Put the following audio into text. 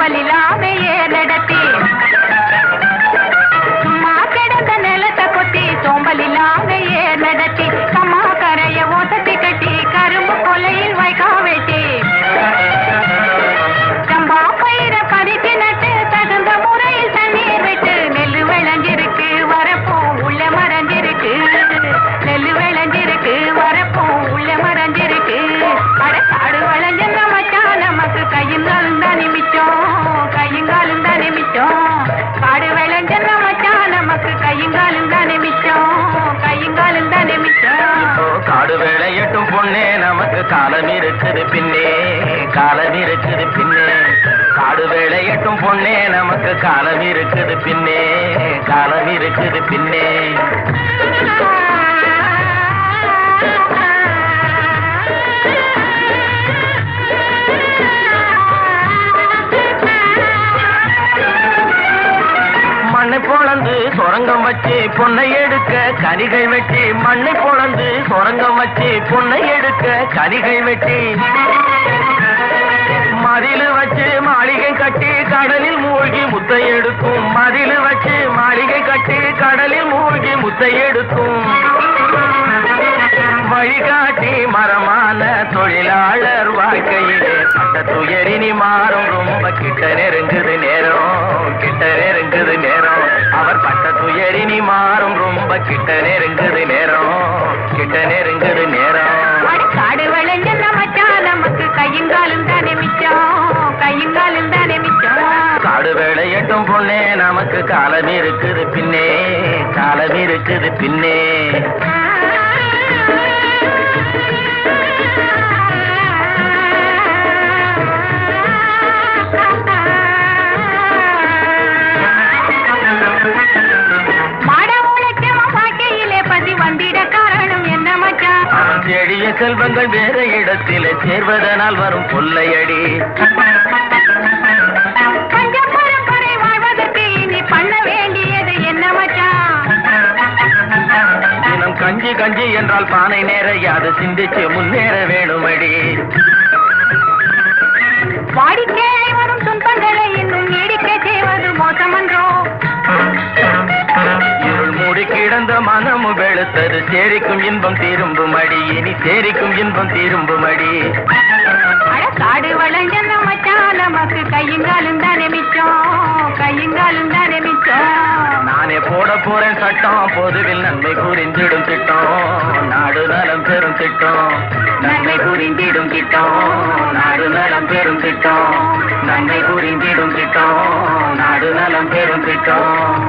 சோம்பலில்லாமையே நடத்தி சும்மா கிடந்த நிலத்தை கொத்தி சோம்பலில்லாமையே நடத்தி கம்மா கரைய ஓசத்தி கட்டி கரும்பு கொலையில் வைக்கா வெட்டி சம்பா பயிர பறித்து நட்டு தகுந்த முறையில் தண்ணீர் விட்டு நெல்லு விளைஞ்சிருக்கு வரப்போ உள்ள மறைஞ்சிருக்கு நெல்லு விளைஞ்சிருக்கு வரப்போ உள்ள மறைஞ்சிருக்கு அடக்காடு வளைஞ்ச மச்சான் நமக்கு கையுங்காலும் தானே மிச்சம் கையுங்காலும் தானே மிச்சம் காடு விளைஞ்ச மச்சான் நமக்கு கையுங்காலும் தானே மிச்சம் கையுங்காலும் தானே மிச்சம் காடு விளையட்டும் பொண்ணே நமக்கு காலம் இருக்குது பின்னே காலம் இருக்குது பின்னே காடு விளையட்டும் பொண்ணே நமக்கு காலம் இருக்குது பின்னே காலம் இருக்குது பின்னே மண்ணை பொழந்து சொரங்கம் வச்சு பொன்னை எடுக்க கனிகள் வெட்டி மண்ணை பொழந்து சொரங்கம் வச்சு பொன்னை எடுக்க கனிகள் வெட்டி மதிலு வச்சு மாளிகை கட்டி கடலில் மூழ்கி முத்தை எடுக்கும் மதிலு வச்சு மாளிகை கட்டி கடலில் மூழ்கி முத்தை எடுக்கும் வழிகாட்டி மரமான தொழிலாளர் வாழ்க்கையிலே பட்ட துயரினி மாறும் ரொம்ப கிட்ட நெருங்குது நேரம் கிட்ட நெருங்குது நேரம் அவர் பட்ட துயரினி மாறும் ரொம்ப கிட்ட நெருங்குது நேரம் கிட்ட நெருங்குது நேரம் காடு விளைஞ்ச மச்சான் நமக்கு கையுங்காலும் தானே மிச்சம் கையுங்காலும் தானே மிச்சம் காடு விளையட்டும் பொண்ணே நமக்கு காலம் இருக்குது பின்னே காலம் இருக்குது பின்னே செடிய செல்வங்கள் வேற இடத்திலே சேர்வதனால் வரும் கொள்ளையடி பஞ்ச பரம்பரை வாழ்வதற்கு நீ பண்ண வேண்டியது என்ன மச்சான் தினம் கஞ்சி கஞ்சி என்றால் பானை நேரையாது சிந்திச்சு முன்னேற வேணுமடி வாடிக்கையை வரும் துன்பங்களை இன்னும் நீடிக்க செய்வது மோசமன்றோ இருள் மூடி கிடந்த மனமும் வெளுத்தது சேரிக்கும் இன்பம் தீரும்பும் அடி இனி சேரிக்கும் இன்பம் தீரும்பும் அடி காடு வளைஞ்ச மச்சான் நமக்கு கையுங்காலும் தானே மிச்சம் கையுங்காலும் தானே மிச்சம் நானே போட போறேன் சட்டம் பொதுவில் நன்மை புரிந்திடும் திட்டம் நாடு நலம் பெறும் திட்டம் நன்மை புரிந்திடும் திட்டம் நாடு நலம் பெறும் திட்டம் நன்மை புரிந்திடும் திட்டம் நாடு நலம் பெறும் திட்டம்